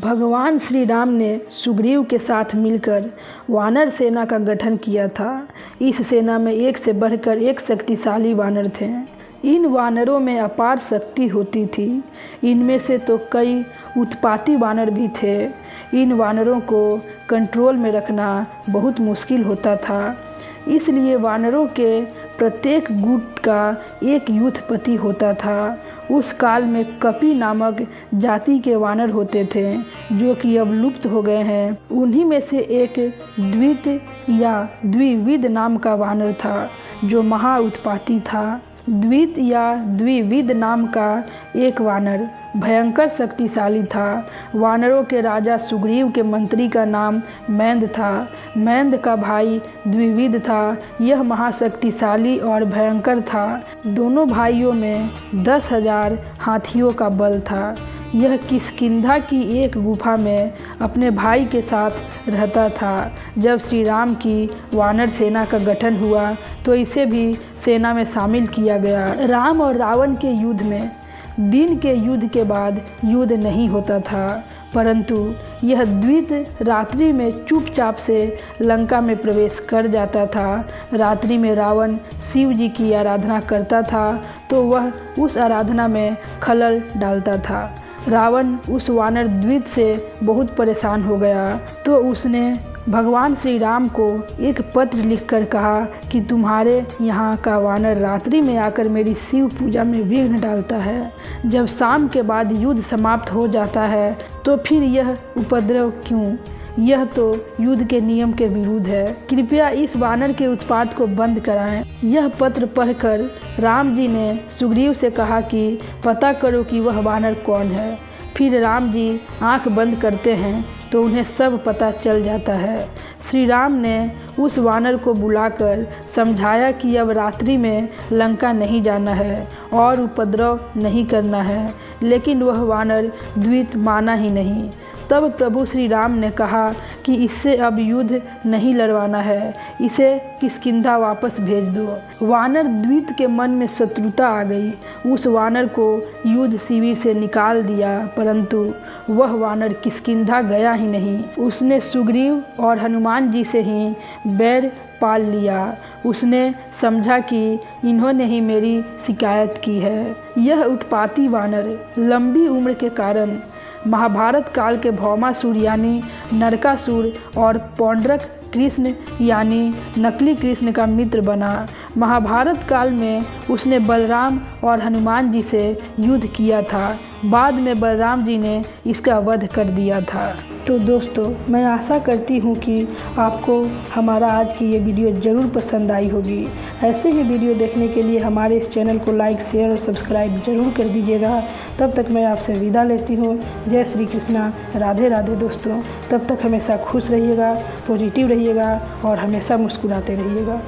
भगवान श्री राम ने सुग्रीव के साथ मिलकर वानर सेना का गठन किया था। इस सेना में एक से बढ़कर एक शक्तिशाली वानर थे। इन वानरों में अपार शक्ति होती थी। इनमें से तो कई उत्पाती वानर भी थे। इन वानरों को कंट्रोल में रखना बहुत मुश्किल होता था। इसलिए वानरों के प्रत्येक गुट का एक युद्धपति होता था। उस काल में कपि नामक जाति के वानर होते थे जो कि अब लुप्त हो गए हैं। उन्हीं में से एक द्वित या द्विविद नाम का वानर था जो महा उत्पाती था। द्वित या द्विविद नाम का एक वानर भयंकर शक्तिशाली था। वानरों के राजा सुग्रीव के मंत्री का नाम मैंद था। मैंद का भाई द्विविद था। यह महाशक्तिशाली और भयंकर था। दोनों भाइयों में 10,000 हाथियों का बल था। यह किष्किंधा की एक गुफा में अपने भाई के साथ रहता था। जब श्री राम की वानर सेना का गठन हुआ तो इसे भी सेना में शामिल किया गया। राम और रावण के युद्ध में दिन के युद्ध के बाद युद्ध नहीं होता था, परंतु यह द्वित रात्रि में चुपचाप से लंका में प्रवेश कर जाता था। रात्रि में रावण शिव जी की आराधना करता था तो वह उस आराधना में खलल डालता था। रावण उस वानर द्वित से बहुत परेशान हो गया तो उसने भगवान श्री राम को एक पत्र लिखकर कहा कि तुम्हारे यहाँ का वानर रात्रि में आकर मेरी शिव पूजा में विघ्न डालता है। जब शाम के बाद युद्ध समाप्त हो जाता है तो फिर यह उपद्रव क्यों? यह तो युद्ध के नियम के विरुद्ध है। कृपया इस वानर के उत्पात को बंद कराएं। यह पत्र पढ़कर राम जी ने सुग्रीव से कहा कि पता करो कि वह वानर कौन है। फिर राम जी आंख बंद करते हैं तो उन्हें सब पता चल जाता है। श्री राम ने उस वानर को बुलाकर समझाया कि अब रात्रि में लंका नहीं जाना है और उपद्रव नहीं करना है, लेकिन वह वानर द्वित माना ही नहीं। तब प्रभु श्री राम ने कहा कि इससे अब युद्ध नहीं लड़वाना है, इसे किष्किंधा वापस भेज दो। वानर द्वित के मन में शत्रुता आ गई। उस वानर को युद्ध शिविर से निकाल दिया, परंतु वह वानर किष्किंधा गया ही नहीं। उसने सुग्रीव और हनुमान जी से ही बैर पाल लिया। उसने समझा कि इन्होंने ही मेरी शिकायत की है। यह उत्पाती वानर लंबी उम्र के कारण महाभारत काल के भौमासुर यानी नरकासुर और पौंड्रक कृष्ण यानी नकली कृष्ण का मित्र बना। महाभारत काल में उसने बलराम और हनुमान जी से युद्ध किया था। बाद में बलराम जी ने इसका वध कर दिया था। तो दोस्तों, मैं आशा करती हूँ कि आपको हमारा आज की ये वीडियो ज़रूर पसंद आई होगी। ऐसे ही वीडियो देखने के लिए हमारे इस चैनल को लाइक, शेयर और सब्सक्राइब ज़रूर कर दीजिएगा। तब तक मैं आपसे विदा लेती हूँ। जय श्री कृष्णा, राधे राधे दोस्तों। तब तक हमेशा खुश रहिएगा, पॉजिटिव रहिएगा और हमेशा मुस्कुराते रहिएगा।